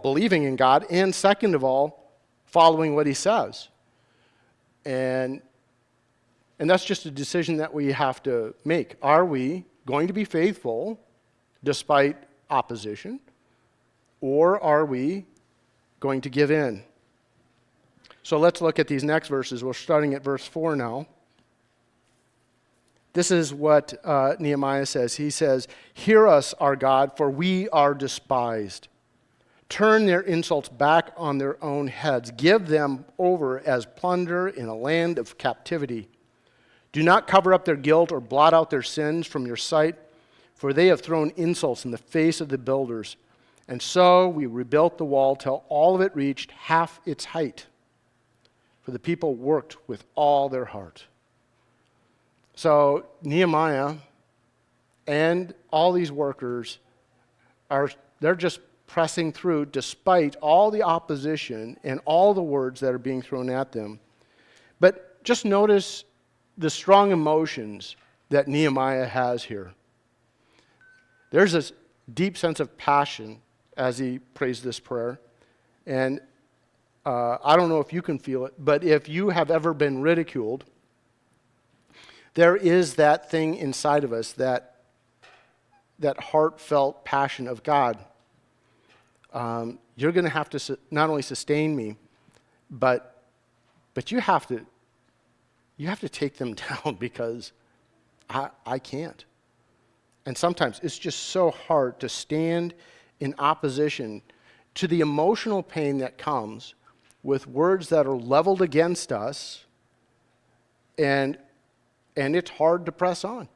believing in God, and second of all, following what he says. And that's just a decision that we have to make. Are we going to be faithful despite opposition, or are we going to give in? So let's look at these next verses. We're starting at verse 4 now. This is what Nehemiah says. He says, "Hear us, our God, for we are despised. Turn their insults back on their own heads. Give them over as plunder in a land of captivity. Do not cover up their guilt or blot out their sins from your sight, for they have thrown insults in the face of the builders. And so we rebuilt the wall till all of it reached half its height, for the people worked with all their heart." So Nehemiah and all these workers they're just pressing through despite all the opposition and all the words that are being thrown at them. But just notice the strong emotions that Nehemiah has here. There's this deep sense of passion as he prays this prayer. And I don't know if you can feel it, but if you have ever been ridiculed, there is that thing inside of us, that heartfelt passion of God. You're going to have to not only sustain me, but you have to take them down, because I can't. And sometimes it's just so hard to stand in opposition to the emotional pain that comes with words that are leveled against us, and it's hard to press on.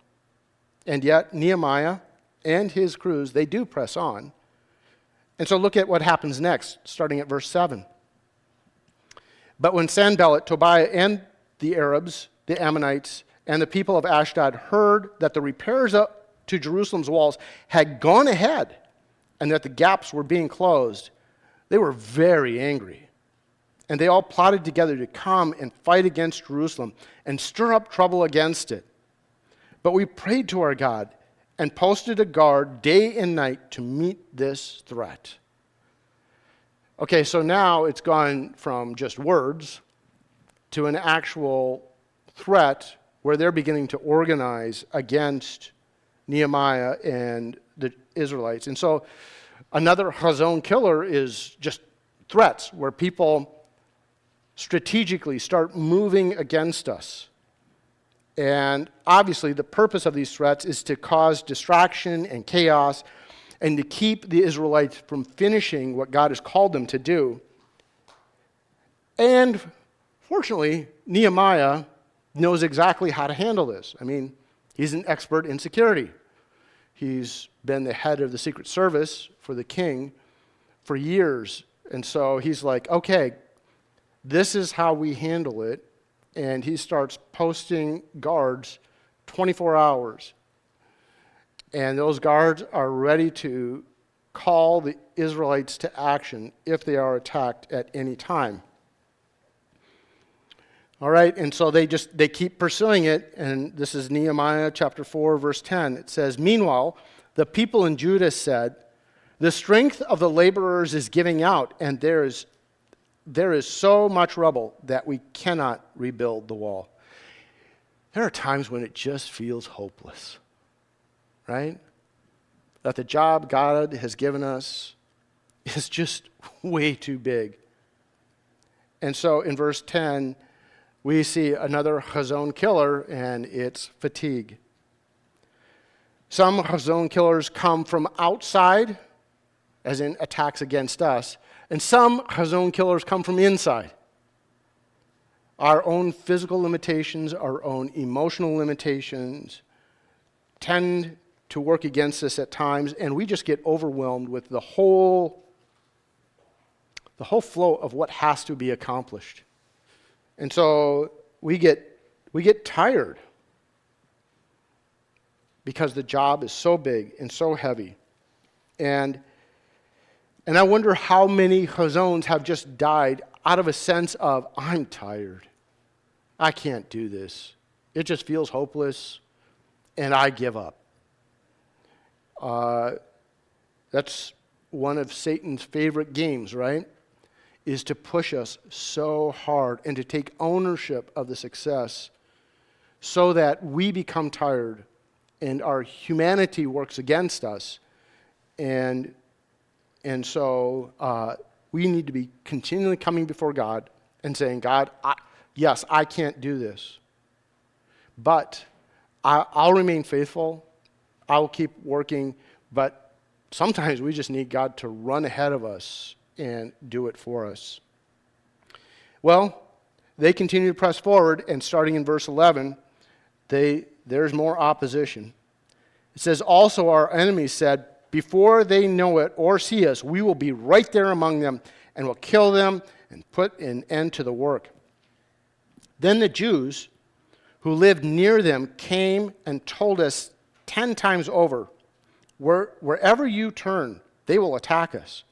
And yet Nehemiah and his crews, they do press on. And so look at what happens next, starting at verse 7. "But when Sanballat, Tobiah, and the Arabs, the Ammonites, and the people of Ashdod heard that the repairs up to Jerusalem's walls had gone ahead and that the gaps were being closed, they were very angry. And they all plotted together to come and fight against Jerusalem and stir up trouble against it. But we prayed to our God and posted a guard day and night to meet this threat." Okay, so now it's gone from just words to an actual threat where they're beginning to organize against Nehemiah and the Israelites. And so another Chazown killer is just threats, where people strategically start moving against us. And obviously the purpose of these threats is to cause distraction and chaos and to keep the Israelites from finishing what God has called them to do. And fortunately, Nehemiah knows exactly how to handle this. I mean, he's an expert in security. He's been the head of the Secret Service for the king for years. And so he's like, okay, this is how we handle it. And he starts posting guards 24 hours. And those guards are ready to call the Israelites to action if they are attacked at any time. All right, and so they keep pursuing it, and this is Nehemiah chapter 4, verse 10. It says, "Meanwhile, the people in Judah said, 'The strength of the laborers is giving out, and there is so much rubble that we cannot rebuild the wall.'" There are times when it just feels hopeless, right? That the job God has given us is just way too big. And so in verse 10, we see another Chazown killer, and it's fatigue. Some Chazown killers come from outside, as in attacks against us, and some Chazown killers come from inside. Our own physical limitations, our own emotional limitations tend to work against us at times, and we just get overwhelmed with the whole flow of what has to be accomplished. And so we get tired because the job is so big and so heavy. And I wonder how many Chazowns have just died out of a sense of, I'm tired. I can't do this. It just feels hopeless, and I give up. That's one of Satan's favorite games, right? Is to push us so hard and to take ownership of the success so that we become tired and our humanity works against us. And so we need to be continually coming before God and saying, God, yes, I can't do this, but I'll remain faithful. I'll keep working, but sometimes we just need God to run ahead of us and do it for us. Well, they continue to press forward, and starting in verse 11, there's more opposition. It says, also our enemies said, before they know it or see us, we will be right there among them and will kill them and put an end to the work. Then the Jews who lived near them came and told us 10 times over, wherever you turn, they will attack us.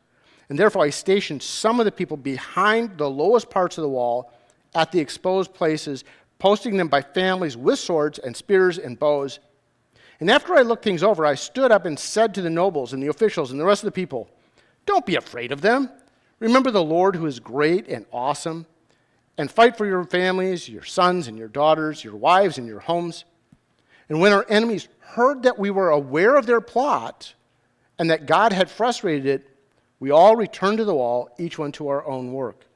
And therefore I stationed some of the people behind the lowest parts of the wall at the exposed places, posting them by families with swords and spears and bows. And after I looked things over, I stood up and said to the nobles and the officials and the rest of the people, don't be afraid of them. Remember the Lord who is great and awesome, and fight for your families, your sons and your daughters, your wives and your homes. And when our enemies heard that we were aware of their plot and that God had frustrated it, we all returned to the wall, each one to our own work.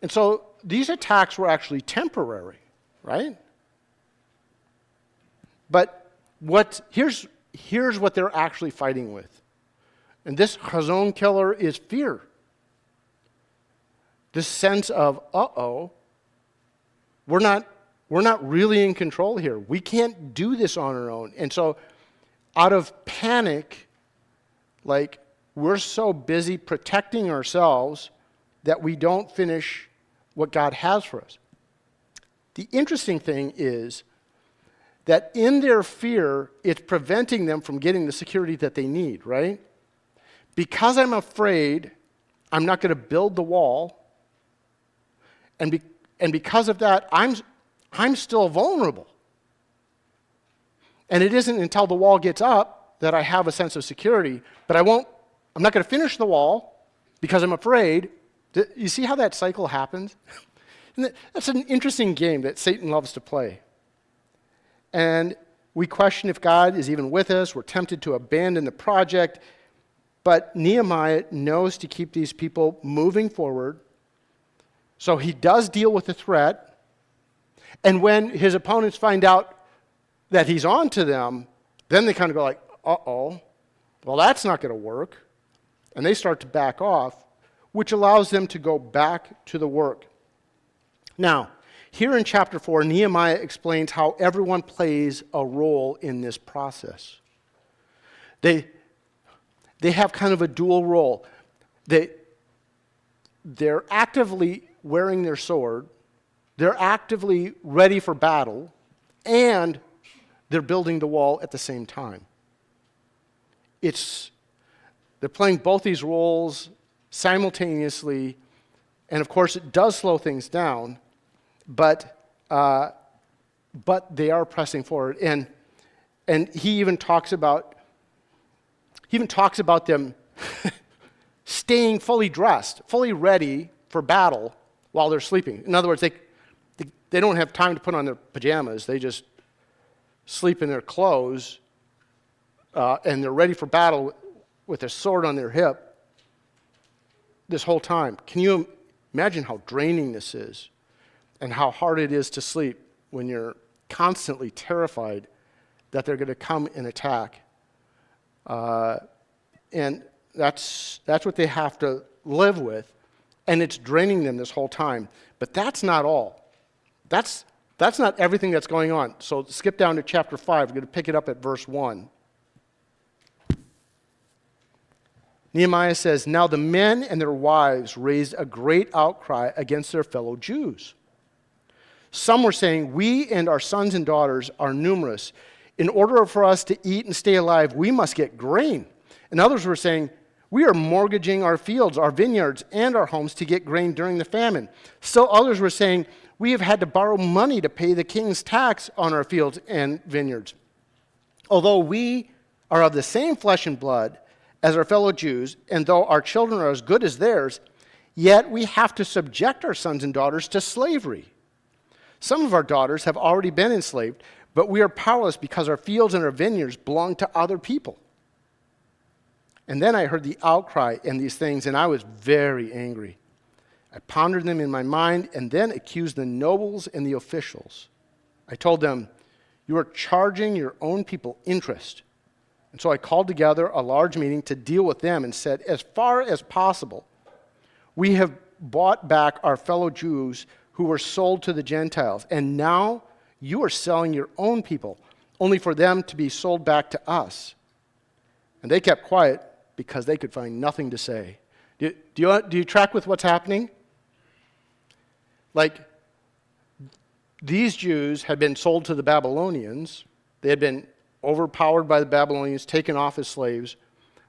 And so these attacks were actually temporary, right? But here's what they're actually fighting with. And this Chazown killer is fear. This sense of, we're not really in control here. We can't do this on our own. And so out of panic, we're so busy protecting ourselves that we don't finish what God has for us. The interesting thing is that in their fear, it's preventing them from getting the security that they need, right? Because I'm afraid, I'm not going to build the wall, and because of that, I'm still vulnerable. And it isn't until the wall gets up that I have a sense of security, but I'm not going to finish the wall because I'm afraid. You see how that cycle happens? That's an interesting game that Satan loves to play. And we question if God is even with us. We're tempted to abandon the project. But Nehemiah knows to keep these people moving forward. So he does deal with the threat. And when his opponents find out that he's on to them, then they kind of go like, well, that's not going to work. And they start to back off, which allows them to go back to the work. Now, here in chapter 4, Nehemiah explains how everyone plays a role in this process. They have kind of a dual role. They're actively wearing their sword, they're actively ready for battle, and they're building the wall at the same time. They're playing both these roles simultaneously, and of course it does slow things down, but they are pressing forward. And he even talks about them staying fully dressed, fully ready for battle while they're sleeping. In other words, they don't have time to put on their pajamas. They just sleep in their clothes, and they're ready for battle with a sword on their hip this whole time. Can you imagine how draining this is and how hard it is to sleep when you're constantly terrified that they're going to come and attack? And that's what they have to live with, and it's draining them this whole time. But that's not all. That's not everything that's going on. So skip down to chapter 5. We're going to pick it up at verse 1. Nehemiah says, now the men and their wives raised a great outcry against their fellow Jews. Some were saying, we and our sons and daughters are numerous. In order for us to eat and stay alive, we must get grain. And others were saying, we are mortgaging our fields, our vineyards, and our homes to get grain during the famine. Still others were saying, we have had to borrow money to pay the king's tax on our fields and vineyards. Although we are of the same flesh and blood, as our fellow Jews, and though our children are as good as theirs, yet we have to subject our sons and daughters to slavery. Some of our daughters have already been enslaved, but we are powerless because our fields and our vineyards belong to other people. And then I heard the outcry and these things, and I was very angry. I pondered them in my mind and then accused the nobles and the officials. I told them, "You are charging your own people interest." And so I called together a large meeting to deal with them and said, as far as possible, we have bought back our fellow Jews who were sold to the Gentiles, and now you are selling your own people, only for them to be sold back to us. And they kept quiet because they could find nothing to say. Do you track with what's happening? Like, these Jews had been sold to the Babylonians. They had been overpowered by the Babylonians, taken off as slaves.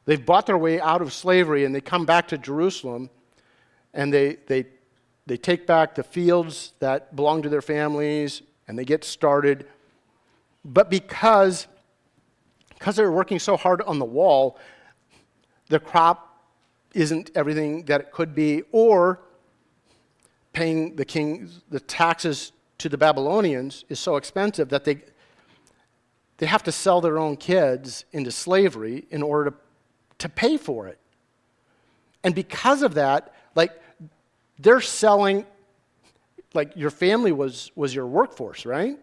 They've bought their way out of slavery, and they come back to Jerusalem, and they take back the fields that belong to their families, and they get started. But because they were working so hard on the wall, the crop isn't everything that it could be, or paying the taxes to the Babylonians is so expensive that they have to sell their own kids into slavery in order to pay for it. And because of that, like, they're selling, like, your family was your workforce, right?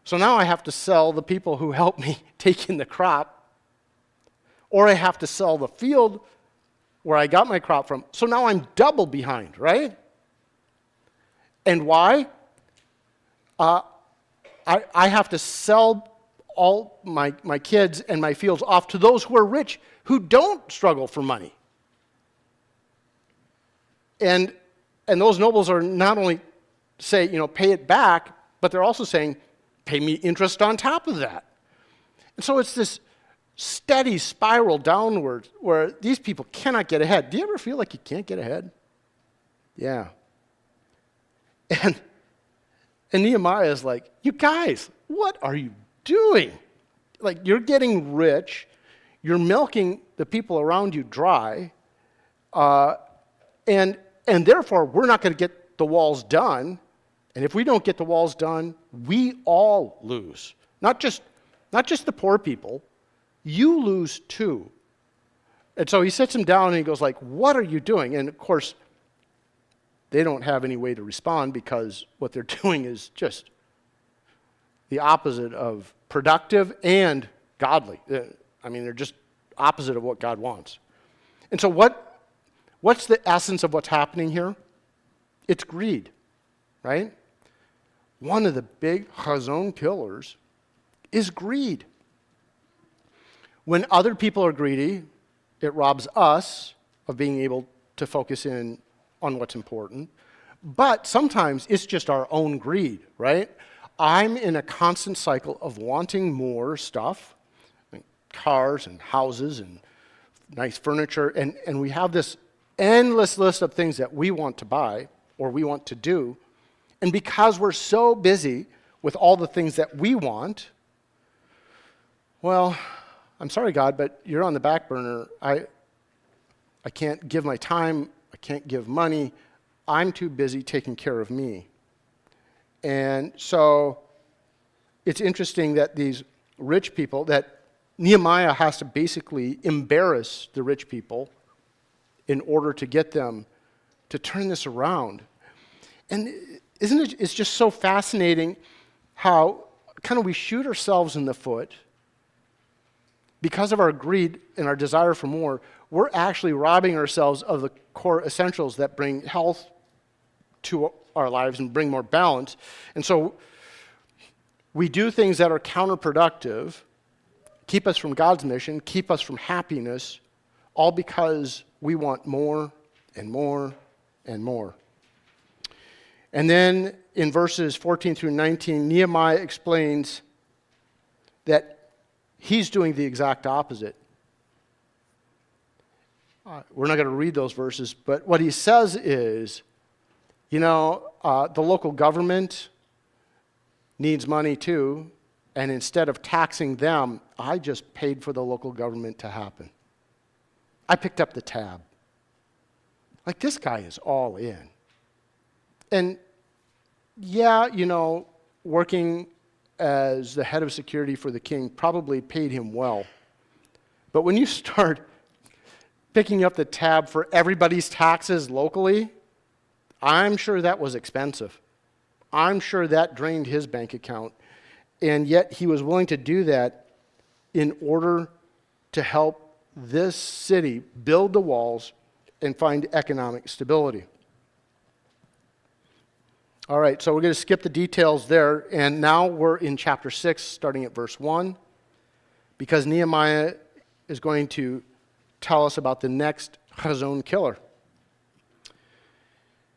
So now I have to sell the people who helped me take in the crop, or I have to sell the field where I got my crop from. So now I'm double behind, right? And why? I have to sell all my kids and my fields off to those who are rich, who don't struggle for money. And those nobles are not only say, pay it back, but they're also saying, pay me interest on top of that. And so it's this steady spiral downward where these people cannot get ahead. Do you ever feel like you can't get ahead? Yeah. And Nehemiah is like, you guys, what are you doing? Like, you're getting rich, you're milking the people around you dry, and therefore we're not going to get the walls done. And if we don't get the walls done, we all lose. Not just the poor people, you lose too. And so he sits him down and he goes like, what are you doing? And of course, they don't have any way to respond because what they're doing is just the opposite of productive and godly. I mean, they're just opposite of what God wants. And so what's the essence of what's happening here? It's greed, right? One of the big Chazown killers is greed. When other people are greedy, it robs us of being able to focus in on what's important. But sometimes it's just our own greed, right? I'm in a constant cycle of wanting more stuff, like cars and houses and nice furniture, and we have this endless list of things that we want to buy or we want to do. And because we're so busy with all the things that we want, well, I'm sorry, God, but you're on the back burner. I can't give my time. I can't give money. I'm too busy taking care of me. And so it's interesting that these rich people, that Nehemiah has to basically embarrass the rich people in order to get them to turn this around. And isn't it, it's just so fascinating how kind of we shoot ourselves in the foot because of our greed and our desire for more. We're actually robbing ourselves of the core essentials that bring health to our lives and bring more balance. And so we do things that are counterproductive, keep us from God's mission, keep us from happiness, all because we want more and more and more. And then in verses 14 through 19, Nehemiah explains that he's doing the exact opposite. We're not going to read those verses, but what he says is, the local government needs money too, and instead of taxing them, I just paid for the local government to happen. I picked up the tab. Like, this guy is all in. And yeah, working as the head of security for the king probably paid him well. But when you start picking up the tab for everybody's taxes locally, I'm sure that was expensive. I'm sure that drained his bank account. And yet he was willing to do that in order to help this city build the walls and find economic stability. All right, so we're going to skip the details there, and now we're in chapter 6, starting at verse 1, because Nehemiah is going to tell us about the next Chazown killer.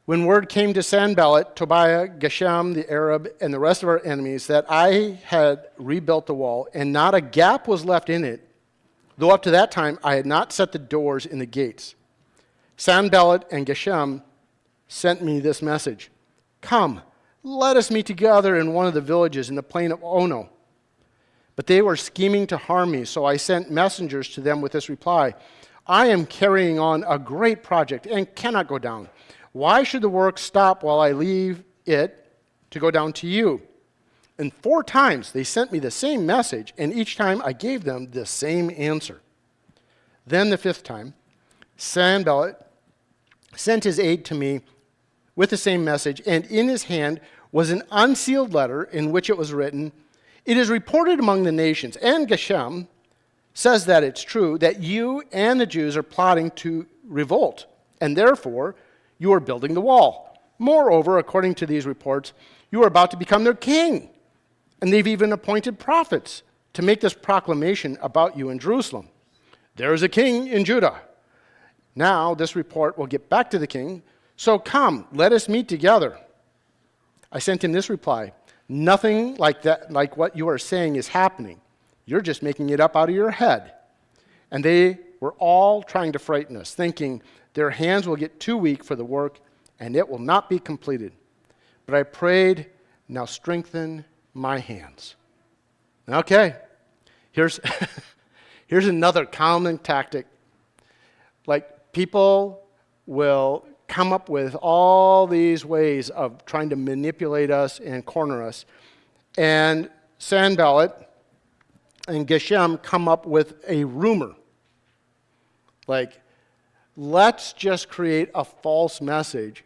When word came to Sanballat, Tobiah, Geshem, the Arab, and the rest of our enemies that I had rebuilt the wall, and not a gap was left in it, though up to that time I had not set the doors in the gates, Sanballat and Geshem sent me this message: "Come, let us meet together in one of the villages in the plain of Ono." But they were scheming to harm me, so I sent messengers to them with this reply: "I am carrying on a great project and cannot go down. Why should the work stop while I leave it to go down to you?" And 4 times they sent me the same message, and each time I gave them the same answer. Then the 5th time, Sanballat sent his aide to me with the same message, and in his hand was an unsealed letter in which it was written, "It is reported among the nations, and Geshem says that it's true, that you and the Jews are plotting to revolt, and therefore you are building the wall. Moreover, according to these reports, you are about to become their king, and they've even appointed prophets to make this proclamation about you in Jerusalem. There is a king in Judah. Now this report will get back to the king, so come, let us meet together." I sent him this reply: "Nothing like that, like what you are saying is happening. You're just making it up out of your head." And they were all trying to frighten us, thinking their hands will get too weak for the work and it will not be completed. But I prayed, "Now strengthen my hands." Okay, here's another common tactic. Like, people will come up with all these ways of trying to manipulate us and corner us. And Sanballat and Geshem come up with a rumor. Like, let's just create a false message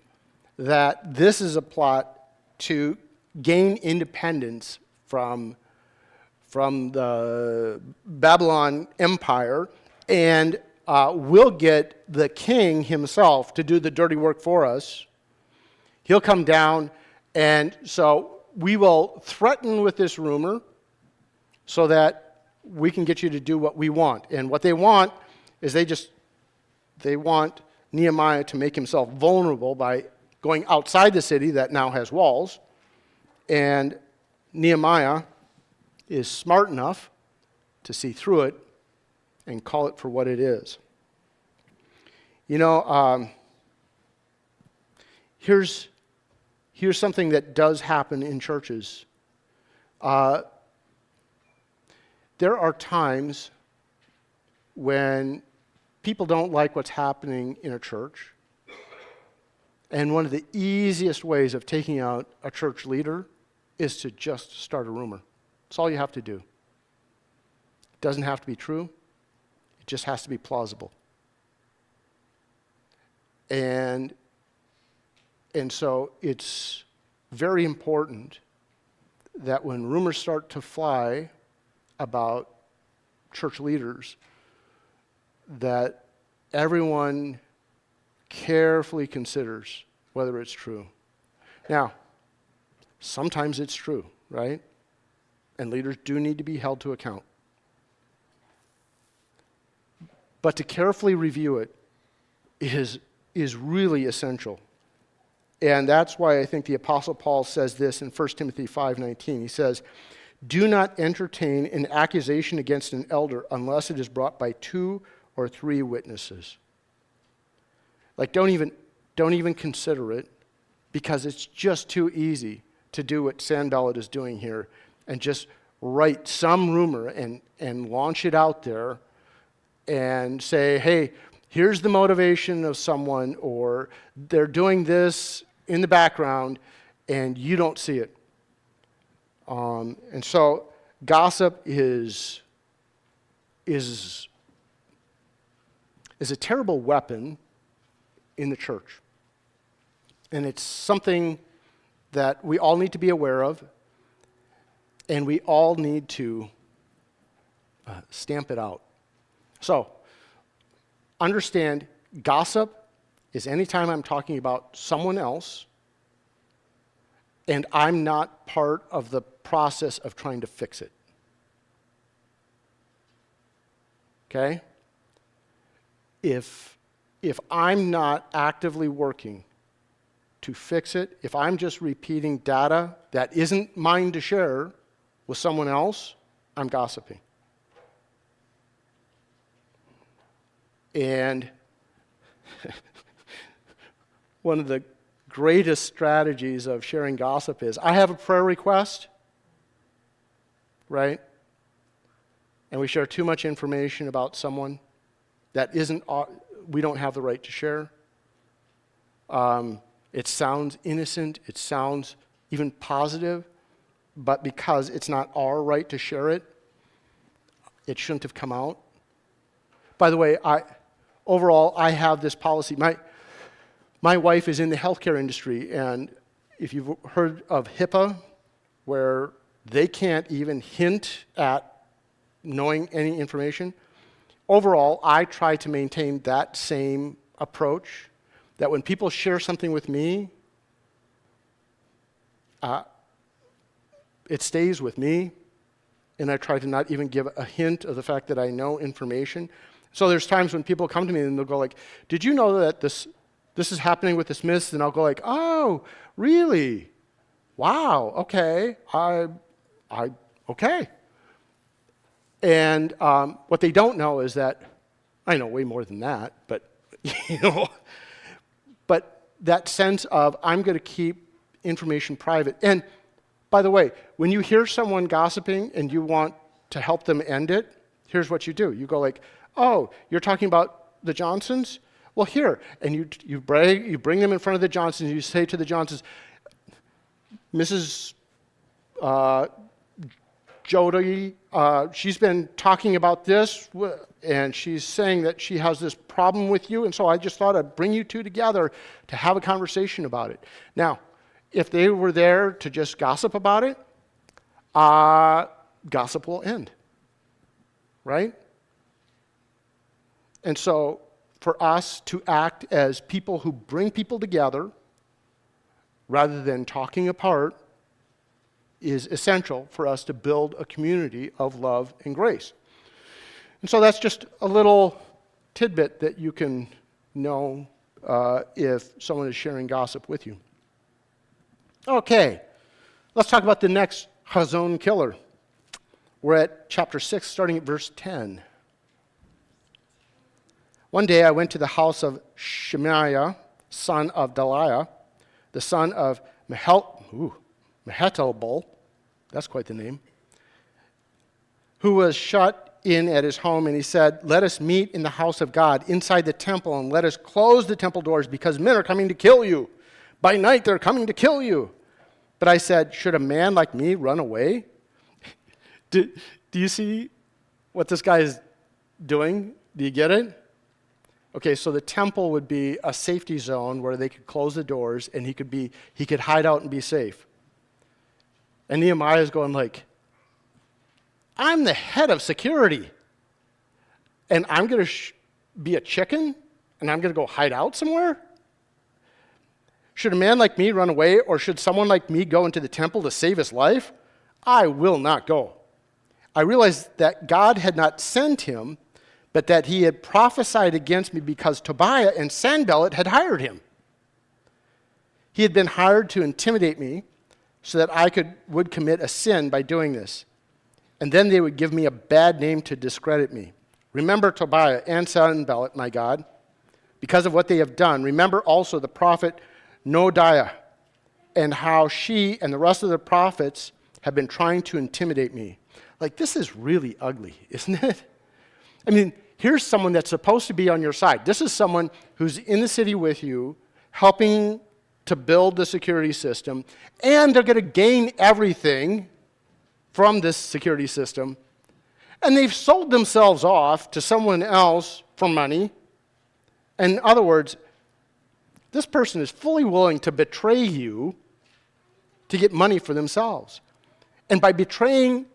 that this is a plot to gain independence from the Babylon Empire, and we'll get the king himself to do the dirty work for us. He'll come down, and so we will threaten with this rumor so that we can get you to do what we want. And what they want is they want Nehemiah to make himself vulnerable by going outside the city that now has walls. And Nehemiah is smart enough to see through it and call it for what it is. Here's something that does happen in churches. There are times when people don't like what's happening in a church, and one of the easiest ways of taking out a church leader is to just start a rumor. That's all you have to do. It doesn't have to be true. It just has to be plausible. And so it's very important that when rumors start to fly about church leaders, that everyone carefully considers whether it's true. Now, sometimes it's true, right? And leaders do need to be held to account. But to carefully review it is really essential. And that's why I think the Apostle Paul says this in 1 Timothy 5:19. He says, "Do not entertain an accusation against an elder unless it is brought by 2 or 3 witnesses." Like, don't even consider it, because it's just too easy to do what Sanballat is doing here and just write some rumor and launch it out there and say, "Hey, here's the motivation of someone, or they're doing this in the background, and you don't see it. And so gossip is a terrible weapon in the church. And it's something that we all need to be aware of, and we all need to stamp it out. So, understand, gossip is anytime I'm talking about someone else and I'm not part of the process of trying to fix it. Okay? If I'm not actively working to fix it, if I'm just repeating data that isn't mine to share with someone else, I'm gossiping. And one of the greatest strategies of sharing gossip is, I have a prayer request, right? And we share too much information about someone that we don't have the right to share. It sounds innocent, it sounds even positive, but because it's not our right to share it, it shouldn't have come out. By the way, overall, I have this policy. My wife is in the healthcare industry, and if you've heard of HIPAA, where they can't even hint at knowing any information, overall, I try to maintain that same approach, that when people share something with me, it stays with me, and I try to not even give a hint of the fact that I know information. So there's times when people come to me and they'll go like, did you know that this is happening with the Smiths? And I'll go like, oh, really? Wow, okay. Okay. And what they don't know is that, I know way more than that, but, but that sense of, I'm going to keep information private. And by the way, when you hear someone gossiping and you want to help them end it, here's what you do. You go like, oh, you're talking about the Johnsons? Well, here. And you bring them in front of the Johnsons, and you say to the Johnsons, Mrs. Jody, she's been talking about this, and she's saying that she has this problem with you, and so I just thought I'd bring you two together to have a conversation about it. Now, if they were there to just gossip about it, gossip will end, right? And so for us to act as people who bring people together rather than talking apart is essential for us to build a community of love and grace. And so that's just a little tidbit that you can know if someone is sharing gossip with you. Okay, let's talk about the next Chazown killer. We're at chapter 6, starting at verse 10. One day I went to the house of Shemaiah, son of Deliah, the son of Mehetabel, that's quite the name, who was shut in at his home, and he said, let us meet in the house of God, inside the temple, and let us close the temple doors, because men are coming to kill you. By night they're coming to kill you. But I said, should a man like me run away? Do you see what this guy is doing? Do you get it? Okay, so the temple would be a safety zone where they could close the doors and he could hide out and be safe. And Nehemiah is going like, I'm the head of security, and I'm going to be a chicken, and I'm going to go hide out somewhere? Should a man like me run away, or should someone like me go into the temple to save his life? I will not go. I realized that God had not sent him, but that he had prophesied against me because Tobiah and Sanballat had hired him. He had been hired to intimidate me so that I would commit a sin by doing this. And then they would give me a bad name to discredit me. Remember Tobiah and Sanballat, my God, because of what they have done. Remember also the prophet Noadiah, and how she and the rest of the prophets have been trying to intimidate me. Like, this is really ugly, isn't it? I mean, here's someone that's supposed to be on your side. This is someone who's in the city with you, helping to build the security system, and they're going to gain everything from this security system. And they've sold themselves off to someone else for money. In other words, this person is fully willing to betray you to get money for themselves. And by betraying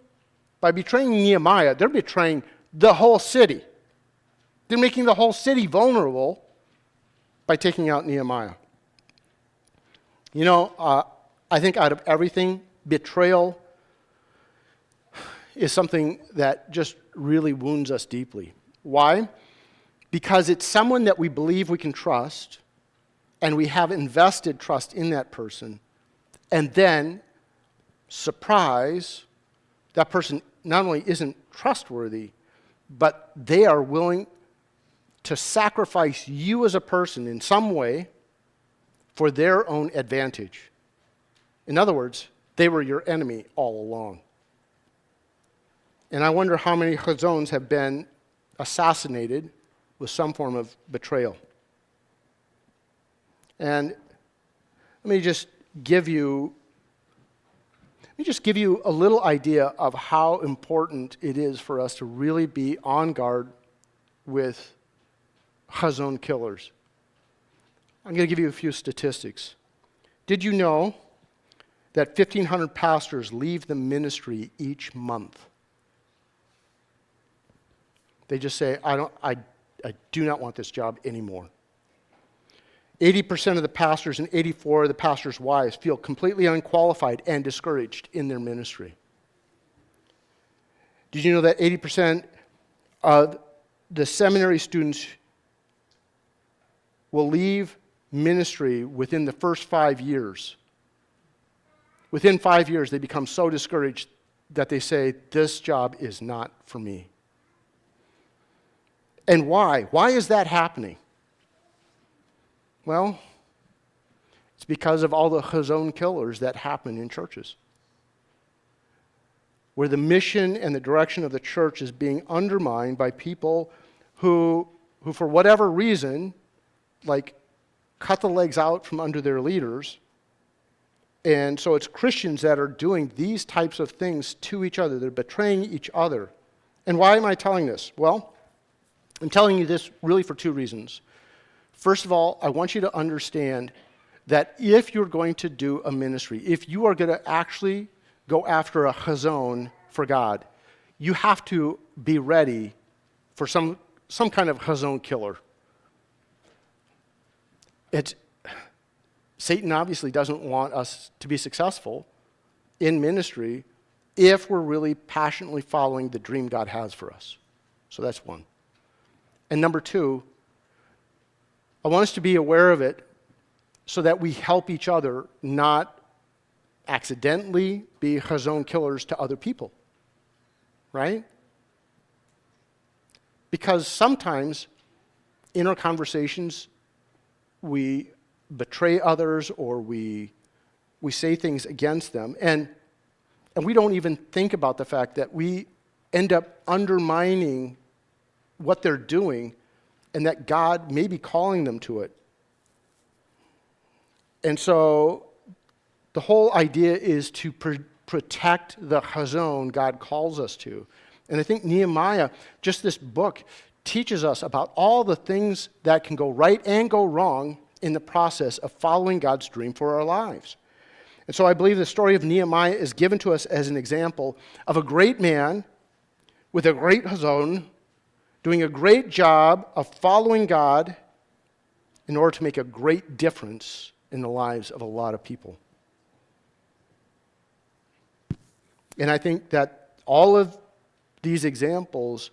Nehemiah, they're betraying the whole city. They're making the whole city vulnerable by taking out Nehemiah. You know, I think out of everything, betrayal is something that just really wounds us deeply. Why? Because it's someone that we believe we can trust, and we have invested trust in that person, and then, surprise, that person not only isn't trustworthy, but they are willing to sacrifice you as a person in some way for their own advantage. In other words, they were your enemy all along. And I wonder how many Chazowns have been assassinated with some form of betrayal. And let me just give you a little idea of how important it is for us to really be on guard with Chazown killers. I'm going to give you a few statistics. Did you know that 1,500 pastors leave the ministry each month? They just say, I do not want this job anymore. 80% of the pastors and 84% of the pastors' wives feel completely unqualified and discouraged in their ministry. Did you know that 80% of the seminary students will leave ministry within the first 5 years? Within 5 years, they become so discouraged that they say, this job is not for me. And why? Why is that happening? Well, it's because of all the Chazown killers that happen in churches, where the mission and the direction of the church is being undermined by people who for whatever reason, like, cut the legs out from under their leaders. And so it's Christians that are doing these types of things to each other. They're betraying each other. And why am I telling this? Well, I'm telling you this really for two reasons. First of all, I want you to understand that if you're going to do a ministry, if you are going to actually go after a Chazown for God, you have to be ready for some kind of Chazown killer. Satan obviously doesn't want us to be successful in ministry if we're really passionately following the dream God has for us. So that's one. And number two, I want us to be aware of it so that we help each other not accidentally be Chazown killers to other people, right? Because sometimes in our conversations, we betray others or we say things against them, and we don't even think about the fact that we end up undermining what they're doing and that God may be calling them to it. And so the whole idea is to protect the Chazown God calls us to. And I think Nehemiah, just this book, teaches us about all the things that can go right and go wrong in the process of following God's dream for our lives. And so I believe the story of Nehemiah is given to us as an example of a great man with a great Chazown doing a great job of following God in order to make a great difference in the lives of a lot of people. And I think that all of these examples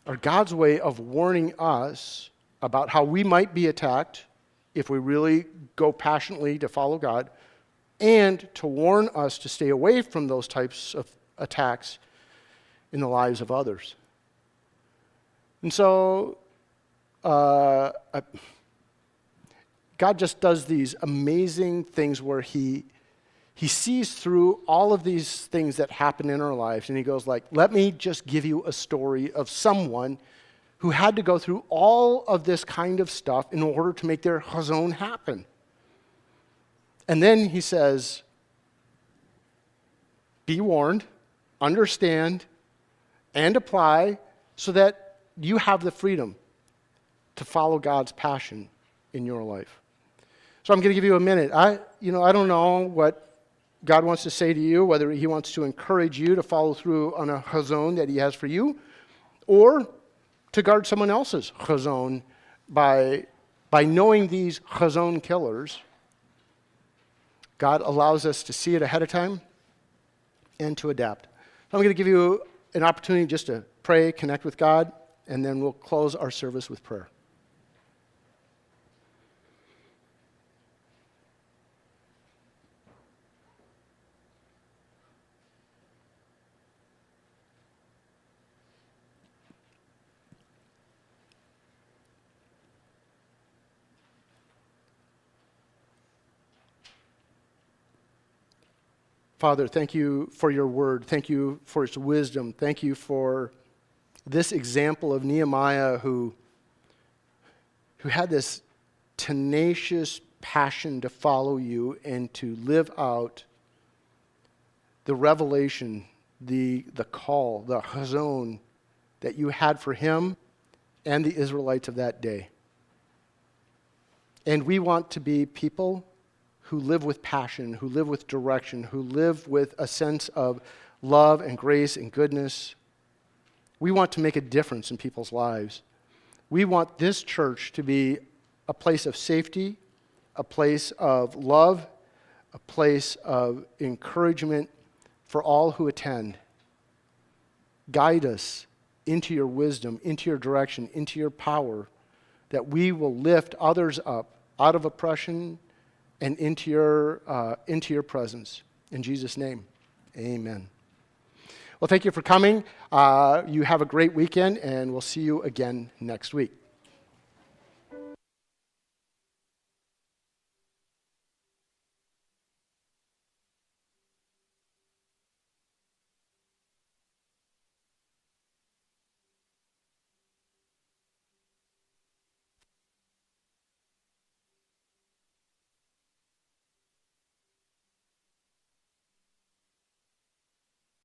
are God's way of warning us about how we might be attacked if we really go passionately to follow God, and to warn us to stay away from those types of attacks in the lives of others. And so, God just does these amazing things where He sees through all of these things that happen in our lives, and He goes like, let me just give you a story of someone who had to go through all of this kind of stuff in order to make their Chazown happen. And then he says, be warned, understand, and apply so that you have the freedom to follow God's passion in your life. So I'm going to give you a minute. I don't know what God wants to say to you, whether he wants to encourage you to follow through on a Chazown that he has for you, or to guard someone else's Chazown by knowing these Chazown killers. God allows us to see it ahead of time and to adapt. So I'm going to give you an opportunity just to pray, connect with God, and then we'll close our service with prayer. Father, thank you for your word. Thank you for its wisdom. Thank you for this example of Nehemiah who had this tenacious passion to follow you and to live out the revelation, the call, the Chazown that you had for him and the Israelites of that day. And we want to be people who live with passion, who live with direction, who live with a sense of love and grace and goodness. We want to make a difference in people's lives. We want this church to be a place of safety, a place of love, a place of encouragement for all who attend. Guide us into your wisdom, into your direction, into your power, that we will lift others up out of oppression and into your presence. In Jesus' name, amen. Well, thank you for coming. You have a great weekend, and we'll see you again next week.